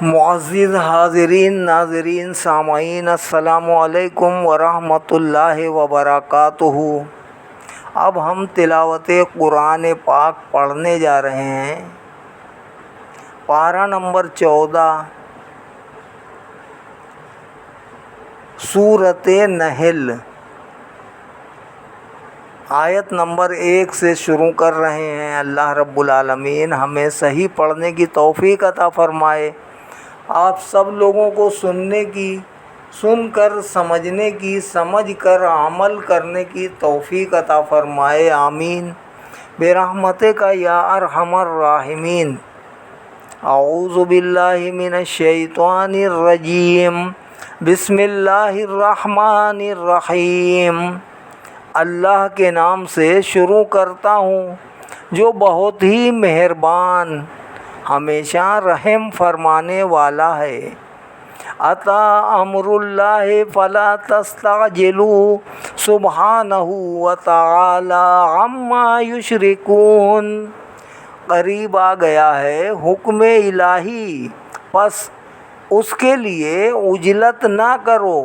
معزز حاضرین ناظرین سامعین السلام علیکم ورحمۃ اللہ وبرکاتہ۔ اب ہم تلاوت قرآن پاک پڑھنے جا رہے ہیں۔ پارہ نمبر 14 سورۃ نحل، آیت نمبر 1 سے شروع کر رہے ہیں۔ اللہ رب العالمین ہمیں صحیح پڑھنے کی توفیق عطا فرمائے، آپ سب لوگوں کو سن کر سمجھنے کی، سمجھ کر عمل کرنے کی توفیق عطا فرمائے، آمین برحمتک یا ارحم الراحمین۔ اعوذ باللہ من الشیطان الرجیم، بسم اللہ الرحمن الرحیم۔ اللہ کے نام سے شروع کرتا ہوں جو بہت ہی مہربان، ہمیشہ رحم فرمانے والا ہے۔ اتی امر اللہ فلا تستعجلوا سبحانہ وتعالی عما یشرکون۔ قریب آ گیا ہے حکم الہی، پس اس کے لیے عجلت نہ کرو۔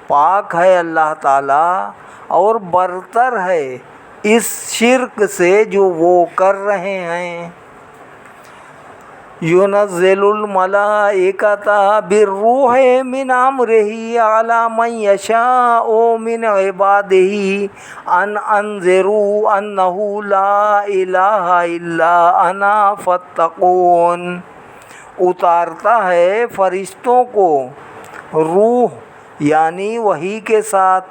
پاک ہے اللہ تعالیٰ اور برتر ہے اس شرک سے جو وہ کر رہے ہیں۔ ينزل الملائکۃ بالروح من امرہ علی من یشاء من عبادہ ان انذروا انہ لا الہ الا انا فاتقون۔ اتارتا ہے فرشتوں کو روح یعنی وحی کے ساتھ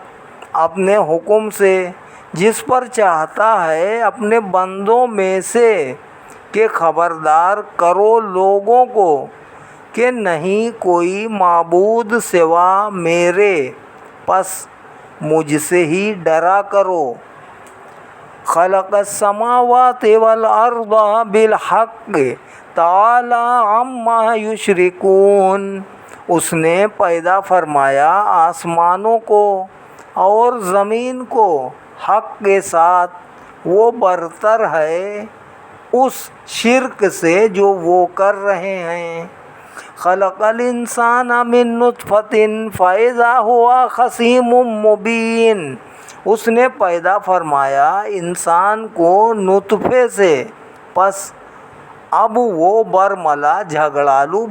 اپنے حکم سے، جس پر چاہتا ہے اپنے بندوں میں سے، کہ خبردار کرو لوگوں کو کہ نہیں کوئی معبود سوا میرے، پس مجھ سے ہی ڈرا کرو۔ خلق السماوات والارض بالحق تعالی عما یشرکون۔ اس نے پیدا فرمایا آسمانوں کو اور زمین کو حق کے ساتھ، وہ برتر ہے اس شرک سے جو وہ کر رہے ہیں۔ خلق الانسان من نطفۃ فاذا هو خصیم مبین۔ اس نے پیدا فرمایا انسان کو نطفے سے، پس اب وہ برملا جھگڑالو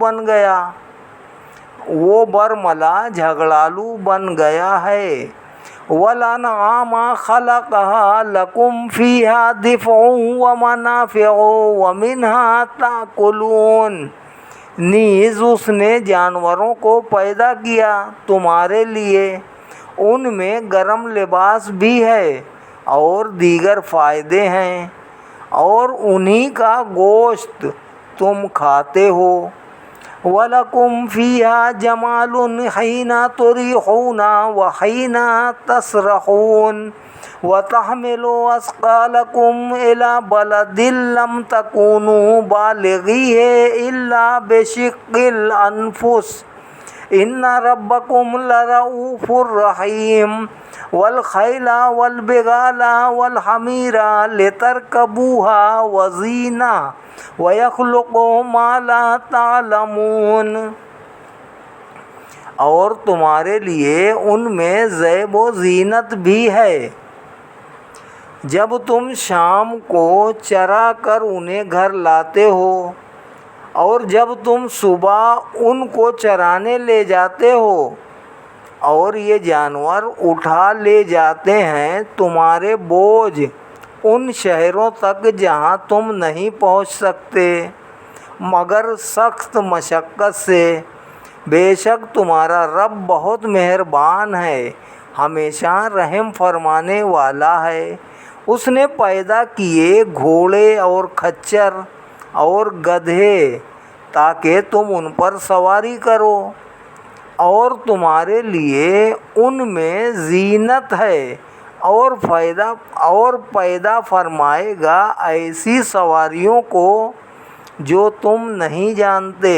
بن گیا ہے۔ وَالْأَنْعَامَ خَلَقَهَا لَكُمْ فِيهَا دِفْعٌ وَمَنَافِعُ وَمِنْهَا تَأْكُلُونَ۔ نیز اس نے جانوروں کو پیدا کیا تمہارے لیے، ان میں گرم لباس بھی ہے اور دیگر فائدے ہیں، اور انہی کا گوشت تم کھاتے ہو۔ وَلَكُمْ فِيهَا جَمَالٌ حِينَ تُرِيحُونَ وَحِينَ تَسْرَحُونَ وَتَحْمِلُوا أَثْقَالَكُمْ إِلَى بَلَدٍ لَّمْ تَكُونُوا بَالِغِيهِ إِلَّا بِشِقِّ الْأَنفُسِ إِنَّ رَبَّكُمْ لَرَءُوفٌ رَّحِيمٌ۔ وَالْخَيْلَ وَالْبِغَالَ وَالْحَمِيرَ لِتَرْكَبُوهَا وَزِينَةً وَيَخْلُقُ مَا لَا تَعْلَمُونَ۔ اور تمہارے لیے ان میں زیب و زینت بھی ہے۔ جب تم شام کو چرا کر انہیں گھر لاتے ہو، اور جب تم صبح ان کو چرانے لے جاتے ہو، اور یہ جانور اٹھا لے جاتے ہیں تمہارے بوجھ ان شہروں تک جہاں تم نہیں پہنچ سکتے مگر سخت مشقت سے۔ بے شک تمہارا رب بہت مہربان ہے، ہمیشہ رحم فرمانے والا ہے۔ اس نے پیدا کیے گھوڑے اور کھچر اور گدھے تاکہ تم ان پر سواری کرو، اور تمہارے لیے ان میں زینت ہے، اور پیدا فرمائے گا ایسی سواریوں کو جو تم نہیں جانتے۔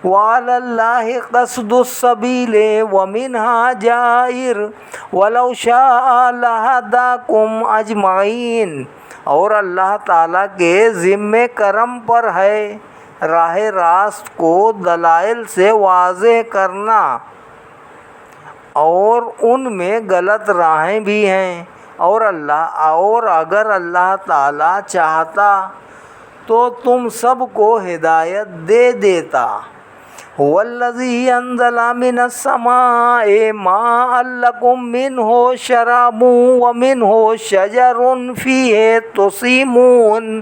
وَعَلَى اللَّهِ قَصْدُ السَّبِيلِ وَمِنْهَا جَائِرٌ وَلَوْ شَاءَ لَهَدَاكُمْ أَجْمَعِينَ۔ اور اللہ تعالیٰ کے ذمہ کرم پر ہے راہ راست کو دلائل سے واضح کرنا، اور ان میں غلط راہیں بھی ہیں، اور اگر اللہ تعالیٰ چاہتا تو تم سب کو ہدایت دے دیتا۔ والذی انزل من السماء ماء لکم منہ شراب ومنہ شجر فیہ تسیمون۔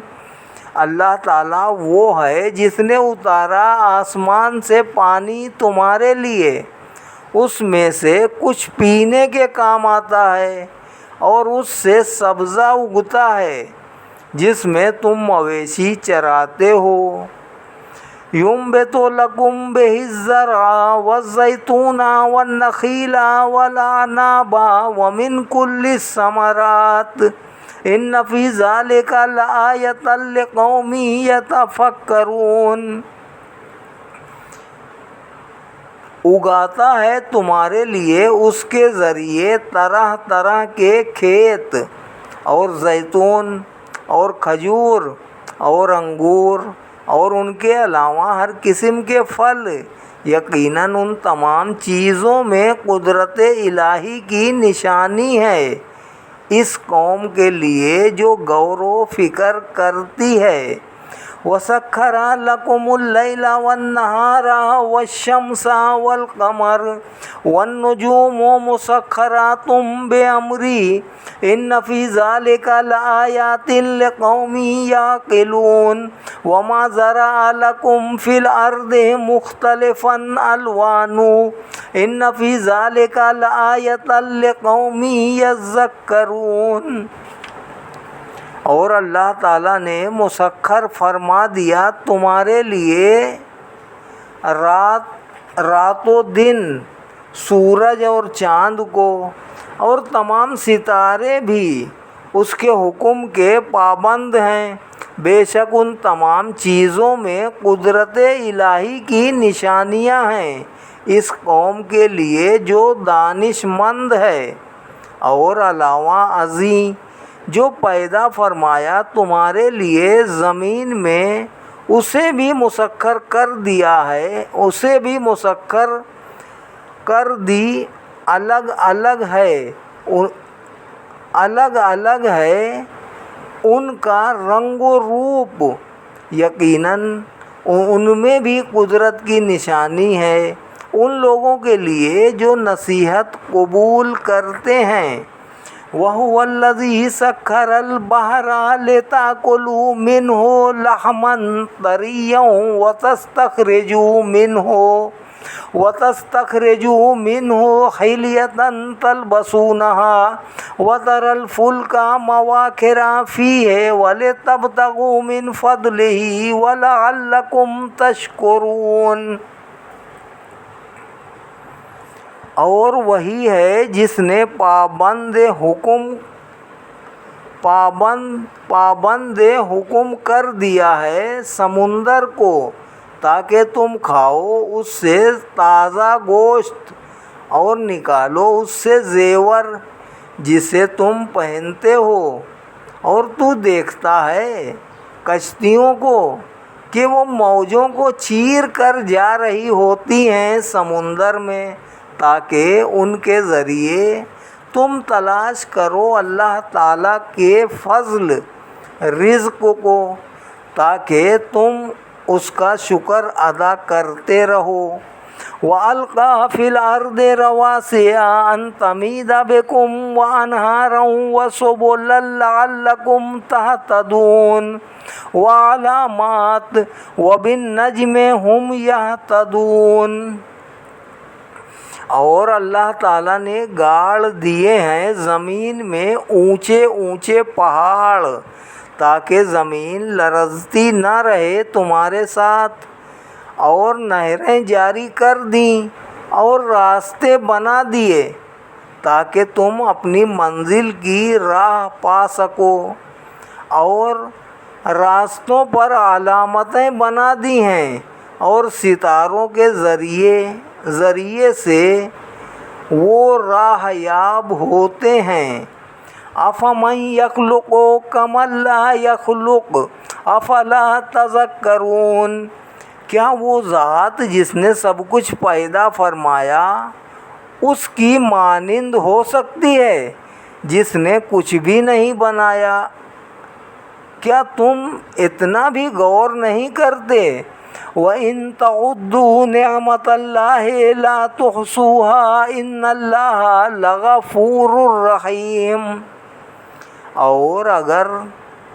اللہ تعالیٰ وہ ہے جس نے اتارا آسمان سے پانی تمہارے لیے، اس میں سے کچھ پینے کے کام آتا ہے، اور اس سے سبزہ اگتا ہے جس میں تم مویشی چراتے ہو۔ ينبت لكم به الزرع والزيتون والنخيل والأعناب ومن كل الثمرات إن في ذلك لآية لقوم يتفكرون۔ اگاتا ہے تمہارے لیے اس کے ذریعے طرح طرح کے کھیت، اور زیتون اور کھجور اور انگور، اور ان کے علاوہ ہر قسم کے پھل۔ یقیناً ان تمام چیزوں میں قدرت الہی کی نشانی ہے اس قوم کے لیے جو غور و فکر کرتی ہے۔ وَسَخَّرَ لَكُمُ اللَّيْلَ وَالنَّهَارَ وَالشَّمْسَ وَالْقَمَرَ وَالنُّجُومُ مُسَخَّرَاتٌ بِأَمْرِهِ إِنَّ فِي ذَلِكَ لَآيَاتٍ لِقَوْمٍ يَعْقِلُونَ وَمَا زَرَعَ لَكُمْ فِي الْأَرْضِ مُخْتَلِفًا أَلْوَانُهُ إِنَّ فِي ذَلِكَ لَآيَةً لِقَوْمٍ يَذَّكَّرُونَ۔ اور اللہ تعالیٰ نے مسخر فرما دیا تمہارے لیے رات و دن، سورج اور چاند کو، اور تمام ستارے بھی اس کے حکم کے پابند ہیں۔ بے شک ان تمام چیزوں میں قدرت الہی کی نشانیاں ہیں اس قوم کے لیے جو دانش مند ہے۔ اور علاوہ ازیں جو پیدا فرمایا تمہارے لیے زمین میں، اسے بھی مسخر کر دیا ہے، اسے بھی مسخر کر دی، الگ الگ ہے ان کا رنگ و روپ۔ یقیناً ان میں بھی قدرت کی نشانی ہے ان لوگوں کے لیے جو نصیحت قبول کرتے ہیں۔ وَهُوَ الَّذِي سَخَّرَ الْبَحْرَ لِتَأْكُلُوا مِنْهُ لَحْمًا طَرِيًّا وَتَسْتَخْرِجُوا مِنْهُ حِلْيَةً تَلْبَسُونَهَا وَتَرَى الْفُلْكَ مَوَاخِرَ فِيهِ وَلِتَبْتَغُوا مِنْ فَضْلِهِ وَلَعَلَّكُمْ تَشْكُرُونَ۔ اور وہی ہے جس نے پابند حکم کر دیا ہے سمندر کو تاکہ تم کھاؤ اس سے تازہ گوشت، اور نکالو اس سے زیور جسے تم پہنتے ہو، اور تو دیکھتا ہے کشتیوں کو کہ وہ موجوں کو چیر کر جا رہی ہوتی ہیں سمندر میں، تاکہ ان کے ذریعے تم تلاش کرو اللہ تعالیٰ کے فضل رزق کو، تاکہ تم اس کا شکر ادا کرتے رہو۔ وَأَلْقَىٰ فِي الْأَرْضِ رَوَاسِيَ أَن تَمِيدَ بِكُمْ وَأَنْهَارًا وَسُبُلًا لَعَلَّكُمْ تَهْتَدُونَ وَعَلَامَاتٍ وَبِالنَّجْمِ هُمْ يَهْتَدُونَ۔ اور اللہ تعالیٰ نے گاڑ دیے ہیں زمین میں اونچے اونچے پہاڑ تاکہ زمین لرزتی نہ رہے تمہارے ساتھ، اور نہریں جاری کر دیں اور راستے بنا دیے تاکہ تم اپنی منزل کی راہ پا سکو، اور راستوں پر علامتیں بنا دی ہیں، اور ستاروں کے ذریعے سے وہ راہ یاب ہوتے ہیں۔ أَفَمَن يَخْلُقُ كَمَن لَّا يَخْلُقُ أَفَلَا تَذَكَّرُونَ۔ کیا وہ ذات جس نے سب کچھ پیدا فرمایا اس کی مانند ہو سکتی ہے جس نے کچھ بھی نہیں بنایا؟ کیا تم اتنا بھی غور نہیں کرتے؟ وَإِن تَعُدُّوا نِعْمَةَ اللَّهِ لَا تُحْصُوهَا إِنَّ اللَّهَ لَغَفُورٌ رَحِيمٌ۔ اور اگر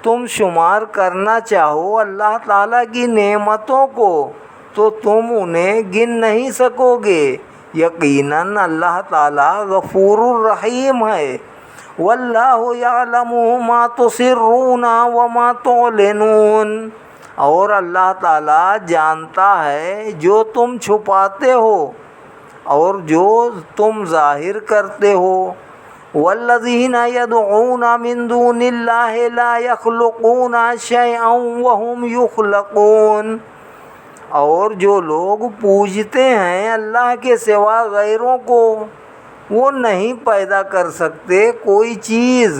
تم شمار کرنا چاہو اللہ تعالیٰ کی نعمتوں کو تو تم انہیں گن نہیں سکو گے۔ یقیناً اللہ تعالیٰ غفور الرحیم ہے۔ وَاللَّهُ يَعْلَمُ مَا تُسِرُّونَ وَمَا تُعْلِنُونَ، اور اللہ تعالیٰ جانتا ہے جو تم چھپاتے ہو اور جو تم ظاہر کرتے ہو۔ وَالَّذِينَ يَدْعُونَ مِن دُونِ اللَّهِ لَا يَخْلُقُونَ شَيْئًا وَهُمْ يُخْلَقُونَ، اور جو لوگ پوجتے ہیں اللہ کے سوا غیروں کو وہ نہیں پیدا کر سکتے کوئی چیز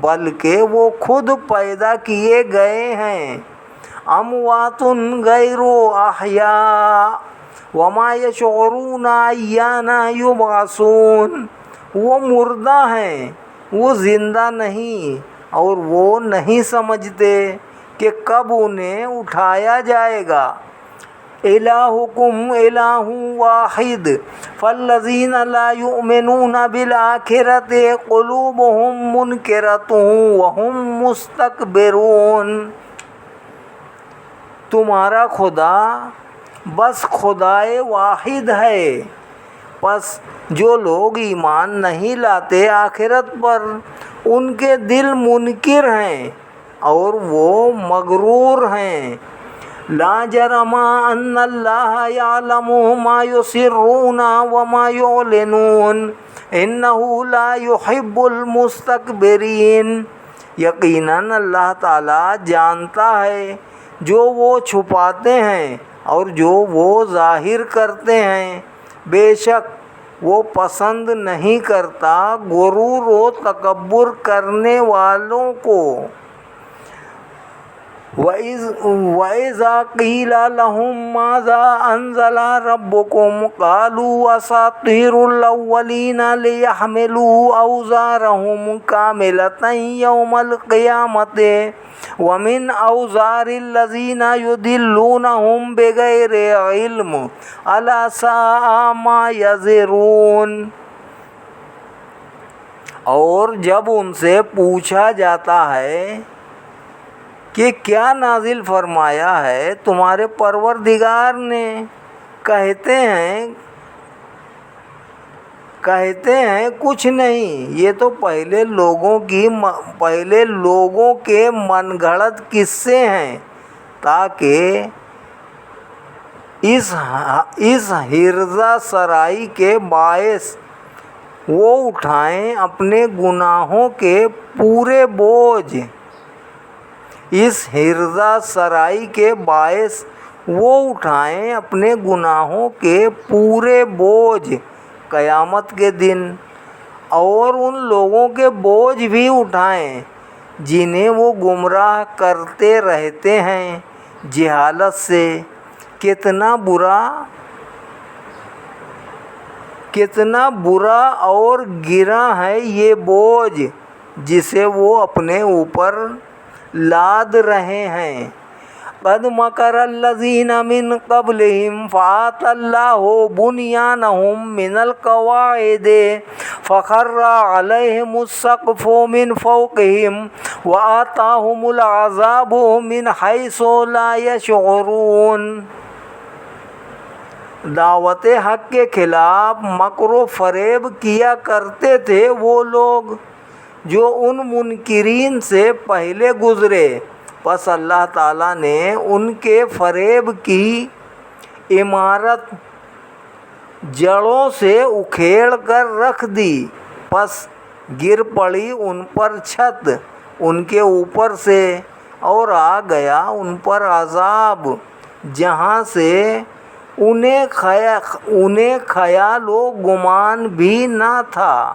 بلکہ وہ خود پیدا کیے گئے ہیں۔ اموات غیر احیاء وما یشعرون ایان یبعثون، وہ مردہ ہیں، وہ زندہ نہیں اور وہ نہیں سمجھتے کہ کب انہیں اٹھایا جائے گا۔ الہکم الہ واحد فالذین لا یؤمنون بالآخرۃ قلوبہم منکرۃ وہم مستکبرون۔ تمہارا خدا بس خدائے واحد ہے، پس جو لوگ ایمان نہیں لاتے آخرت پر ان کے دل منکر ہیں اور وہ مغرور ہیں۔ لا جرم ان اللہ یعلم ما یسرون وما یعلنون انہ لا یحب المستکبرین، یقیناً اللہ تعالیٰ جانتا ہے جو وہ چھپاتے ہیں اور جو وہ ظاہر کرتے ہیں، بے شک وہ پسند نہیں کرتا غرور و تکبر کرنے والوں کو۔ وَإِذَا قِيلَ لَهُم مَّاذَا أَنزَلَ رَبُّكُمْ قَالُوا أَسَاطِيرُ الْأَوَّلِينَ لِيَحْمِلُوا أَوْزَارَهُمْ كَامِلَةً يَوْمَ الْقِيَامَةِ وَمِنْ أَوْزَارِ الَّذِينَ يُضِلُّونَهُم بِغَيْرِ عِلْمٍ أَلَا سَاءَ مَا يَزِرُونَ۔ اور جب ان سے پوچھا جاتا ہے کہ کیا نازل فرمایا ہے تمہارے پروردگار نے، کہتے ہیں کچھ نہیں، یہ تو پہلے لوگوں کے من گھڑت قصے ہیں تاکہ اس حرزہ سرائی کے باعث وہ اٹھائیں اپنے گناہوں کے پورے بوجھ۔ اس حرزہ سرائی کے باعث وہ اٹھائیں اپنے گناہوں کے پورے بوجھ قیامت کے دن، اور ان لوگوں کے بوجھ بھی اٹھائیں جنہیں وہ گمراہ کرتے رہتے ہیں جہالت سے۔ کتنا برا اور گراں ہے یہ بوجھ جسے وہ اپنے اوپر لاد رہے ہیں۔ قد مکر الذین من قبلہم فآتی اللہ بنیانہم من القواعد فخر علیہم السقف من فوقہم وآتاہم العذاب من حیث لا یشعرون۔ دعوت حق کے خلاف مکر و فریب کیا کرتے تھے وہ لوگ جو ان منکرین سے پہلے گزرے، پس اللہ تعالیٰ نے ان کے فریب کی عمارت جڑوں سے اکھیڑ کر رکھ دی، پس گر پڑی ان پر چھت ان کے اوپر سے، اور آ گیا ان پر عذاب جہاں سے انہیں خیال و گمان بھی نہ تھا۔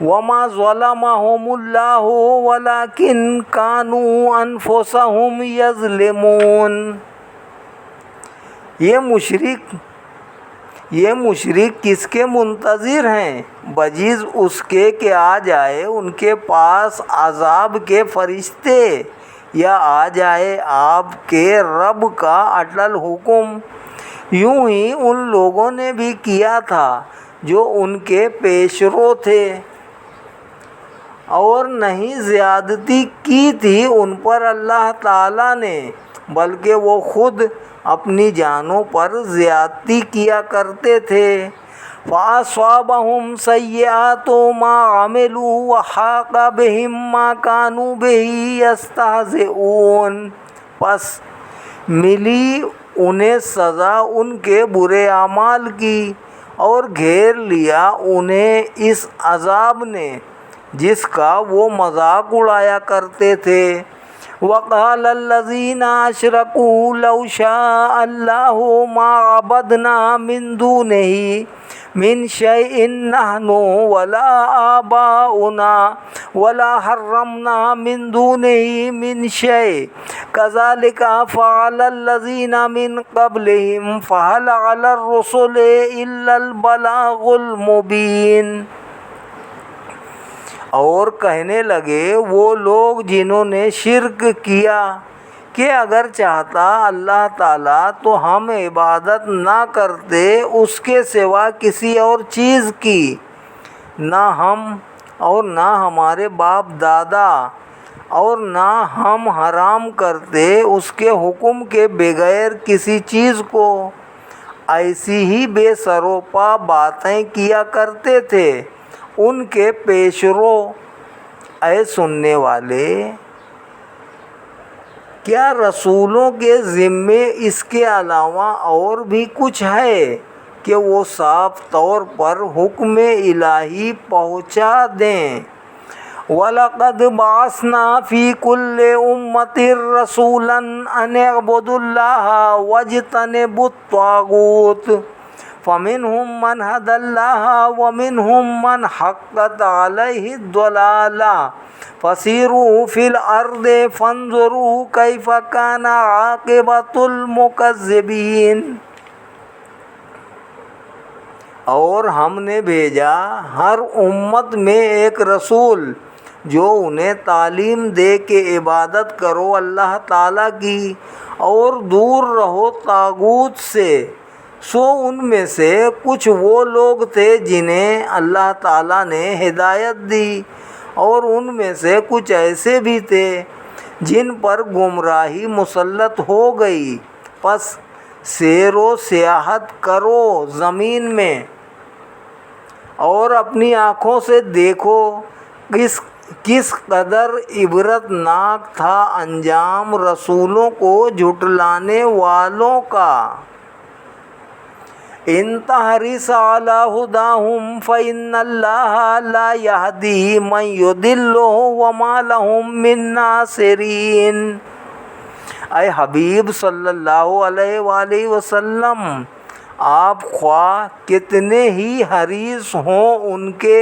وما ظلمهم اللہ ولکن کانوا انفسهم یظلمون۔ یہ مشرک کس کے منتظر ہیں؟ بجز اس کے کہ آ جائے ان کے پاس عذاب کے فرشتے، یا آ جائے آپ کے رب کا اٹل حکم۔ یوں ہی ان لوگوں نے بھی کیا تھا جو ان کے پیشرو تھے، اور نہیں زیادتی کی تھی ان پر اللہ تعالیٰ نے، بلکہ وہ خود اپنی جانوں پر زیادتی کیا کرتے تھے۔ فَأَصَابَهُمْ سَيِّئَاتُ مَا عَمِلُوا وَحَاقَ بِهِم مَّا كَانُوا بِهِ يَسْتَهْزِئُونَ، پس ملی انہیں سزا ان کے برے اعمال کی، اور گھیر لیا انہیں اس عذاب نے جس کا وہ مذاق اڑایا کرتے تھے۔ وَقَالَ الَّذِينَ أَشْرَكُوا لَوْ شَاءَ اللَّهُ مَا عَبَدْنَا مِن دُونِهِ مِن شَيْءٍ نَحْنُ وَلَا آبَاؤُنَا وَلَا حَرَّمْنَا مِن دُونِهِ مِن شَيْءٍ كَذَلِكَ فَعَلَ الَّذِينَ مِن قَبْلِهِمْ فَهَلْ عَلَى الرُّسُلِ إِلَّا الْبَلَاغُ الْمُبِينُ۔ اور کہنے لگے وہ لوگ جنہوں نے شرک کیا کہ اگر چاہتا اللہ تعالیٰ تو ہم عبادت نہ کرتے اس کے سوا کسی اور چیز کی، نہ ہم اور نہ ہمارے باپ دادا، اور نہ ہم حرام کرتے اس کے حکم کے بغیر کسی چیز کو، ایسی ہی بے سر و پا باتیں کیا کرتے تھے ان کے پیشرو۔ اے سننے والے، کیا رسولوں کے ذمے اس کے علاوہ اور بھی کچھ ہے کہ وہ صاف طور پر حکم الہی پہنچا دیں؟ وَلَقَدْ بَعَثْنَا فِي كُلِّ أُمَّةٍ رَسُولًا أَنِ اعْبُدُوا اللَّهَ وَاجْتَنِبُوا الطَّاغُوتَ فَمِنْهُمْ مَنْ هَدَى اللَّهَ وَمِنْهُمْ مَنْ حَقَّتْ عَلَيْهِ الضَّلَالَةُ فَسِيرُوا فِي الْأَرْضِ فَانظُرُوا كَيْفَ كَانَ عَاقِبَةُ الْمُكَذِّبِينَ۔ اور ہم نے بھیجا ہر امت میں ایک رسول جو انہیں تعلیم دے کہ عبادت کرو اللہ تعالیٰ کی اور دور رہو طاغوت سے۔ سو ان میں سے کچھ وہ لوگ تھے جنہیں اللہ تعالیٰ نے ہدایت دی، اور ان میں سے کچھ ایسے بھی تھے جن پر گمراہی مسلط ہو گئی۔ پس سیر و سیاحت کرو زمین میں اور اپنی آنکھوں سے دیکھو کس قدر عبرت ناک تھا انجام رسولوں کو جھٹلانے والوں کا۔ إِن تَحْرِصْ عَلَىٰ هُدَاهُمْ فَإِنَّ اللَّهَ لَا يَهْدِي مَن يُضِلُّ وَمَا لَهُم مِّن نَّاصِرِينَ۔ اے حبیب صلی اللہ علیہ وآلہ وسلم، آپ خواہ کتنے ہی حریص ہوں ان کے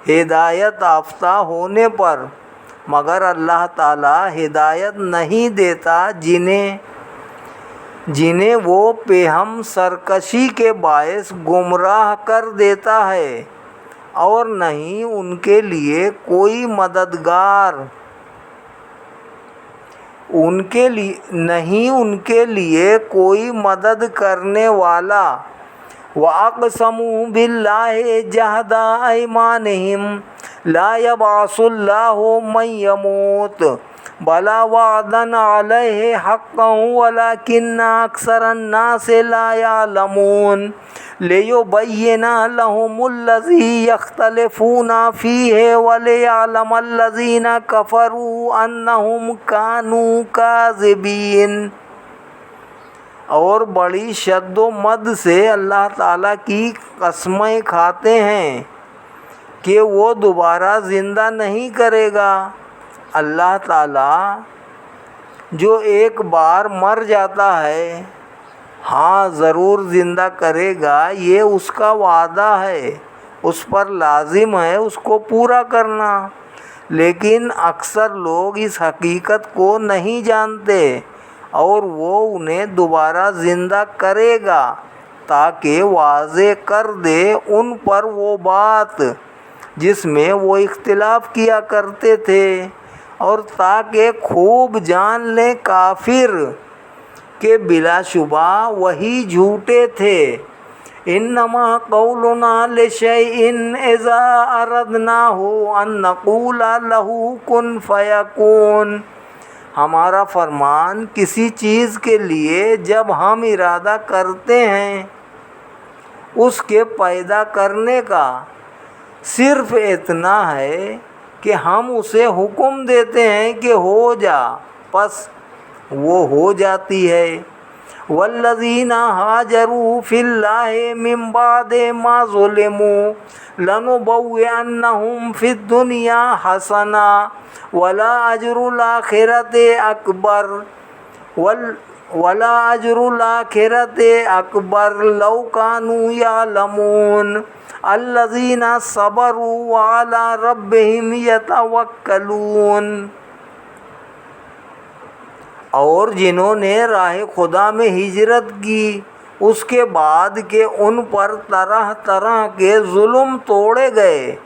ہدایت یافتہ ہونے پر، مگر اللہ تعالیٰ ہدایت نہیں دیتا جنہیں وہ ہم سرکشی کے باعث گمراہ کر دیتا ہے، اور نہیں ان کے لیے کوئی مددگار، نہیں ان کے لیے کوئی مدد کرنے والا۔ وَأَقْسَمُوا بِاللَّهِ جَهْدَ أَيْمَانِهِمْ لَا يَبْعَثُ اللَّهُ مَن يَمُوتُ بَلَىٰ وَعْدًا عَلَيْهِ حَقًّا وَلَٰكِنَّ أَكْثَرَ النَّاسِ لَا يَعْلَمُونَ لِيُبَيِّنَ لَهُمُ الَّذِي يَخْتَلِفُونَ فِيهِ وَلِيَعْلَمَ الَّذِينَ كَفَرُوا أَنَّهُمْ كَانُوا كَاذِبِينَ۔ اور بڑی شد و مد سے اللہ تعالیٰ کی قسمیں کھاتے ہیں کہ وہ دوبارہ زندہ نہیں کرے گا۔ اللہ تعالیٰ جو ایک بار مر جاتا ہے، ہاں ضرور زندہ کرے گا، یہ اس کا وعدہ ہے۔ اس پر لازم ہے اس کو پورا کرنا، لیکن اکثر لوگ اس حقیقت کو نہیں جانتے اور وہ انہیں دوبارہ زندہ کرے گا تاکہ واضح کر دے ان پر وہ بات جس میں وہ اختلاف کیا کرتے تھے، اور تاکہ خوب جان لیں کافر کہ بلا شبہ وہی جھوٹے تھے۔ انما قولنا لشیء اذا اردناہ ان نقول لہ کن فیکون، ہمارا فرمان کسی چیز کے لیے جب ہم ارادہ کرتے ہیں اس کے پیدا کرنے کا، صرف اتنا ہے کہ ہم اسے حکم دیتے ہیں کہ ہو جا، پس وہ ہو جاتی ہے۔ والذین ہاجروا فی اللہ من بعد ما ظلموا لنبوئنہم فی الدنیا حسنہ ولا اجر الآخرۃ اکبر لو کانوا یعلمون الذین صبروا وعلی ربہم یتوکلون۔ اور جنہوں نے راہ خدا میں ہجرت کی اس کے بعد کہ ان پر طرح طرح کے ظلم توڑے گئے،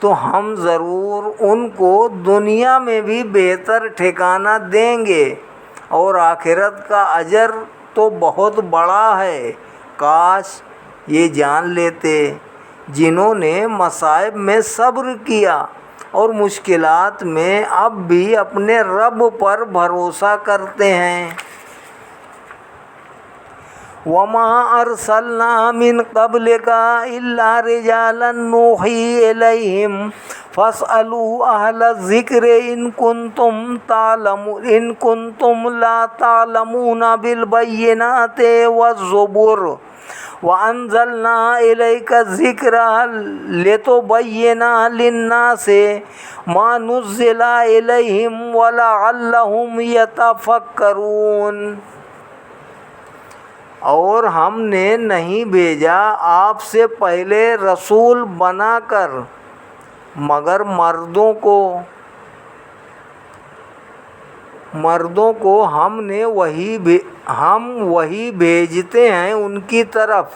تو ہم ضرور ان کو دنیا میں بھی بہتر ٹھکانہ دیں گے اور آخرت کا اجر تو بہت بڑا ہے۔ کاش یہ جان لیتے جنہوں نے مصائب میں صبر کیا اور مشکلات میں اب بھی اپنے رب پر بھروسہ کرتے ہیں۔ وَمَا أَرْسَلْنَا مِن قَبْلِكَ إِلَّا رِجَالًا نُوحِي إِلَيْهِمْ فَاسْأَلُوا أَهْلَ الذِّكْرِ إِن كُنتُمْ لَا تَعْلَمُونَ بِالْبَيِّنَاتِ وَالزُّبُرِ وَأَنزَلْنَا إِلَيْكَ الذِّكْرَ لِتُبَيِّنَ لِلنَّاسِ مَا نُزِّلَ إِلَيْهِمْ وَلَعَلَّهُمْ يَتَفَكَّرُونَ۔ اور ہم نے نہیں بھیجا آپ سے پہلے رسول بنا کر مگر مردوں کو ہم وہی بھیجتے ہیں ان کی طرف،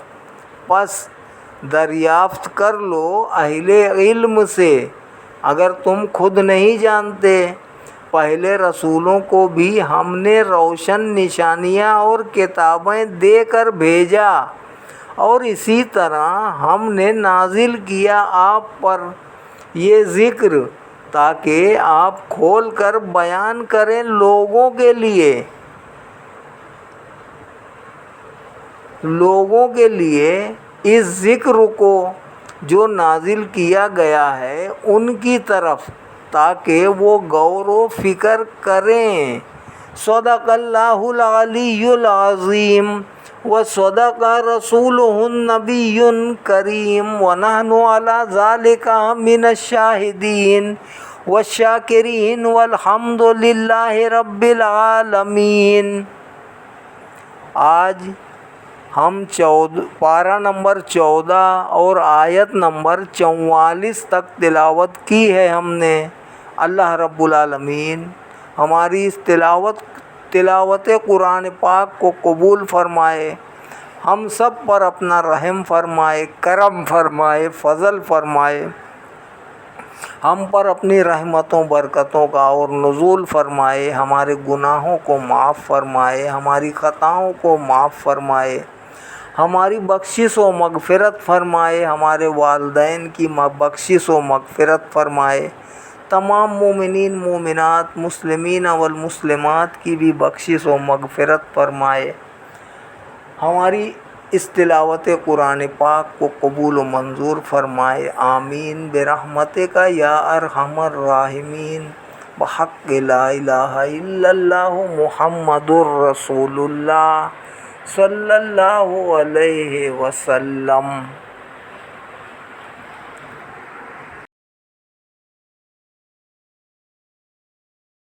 پس دریافت کر لو اہل علم سے اگر تم خود نہیں جانتے۔ پہلے رسولوں کو بھی ہم نے روشن نشانیاں اور کتابیں دے کر بھیجا، اور اسی طرح ہم نے نازل کیا آپ پر یہ ذکر تاکہ آپ کھول کر بیان کریں لوگوں کے لیے اس ذکر کو جو نازل کیا گیا ہے ان کی طرف، تاکہ وہ غور و فکر کریں۔ صدق اللہ العلی العظیم وصدق رسولہ النبی الکریم ونحن علی ذلک من الشاہدین والشاکرین والحمد للہ رب العالمین۔ آج ہم پارہ نمبر 14 اور آیت نمبر 44 تک تلاوت کی ہے ہم نے۔ اللہ رب العالمین ہماری اس تلاوت قرآن پاک کو قبول فرمائے، ہم سب پر اپنا رحم فرمائے، کرم فرمائے، فضل فرمائے، ہم پر اپنی رحمتوں برکتوں کا اور نزول فرمائے، ہمارے گناہوں کو معاف فرمائے، ہماری خطاؤں کو معاف فرمائے، ہماری بخشش و مغفرت فرمائے، ہمارے والدین کی بخشش و مغفرت فرمائے، تمام مومنین مومنات مسلمین والمسلمات کی بھی بخشش و مغفرت فرمائے۔ ہماری اس تلاوت قرآن پاک کو قبول و منظور فرمائے، آمین برحمتک یا ارحم الراحمین، بحق لا الہ الا اللہ محمد الرسول اللہ صلی اللہ علیہ وسلم۔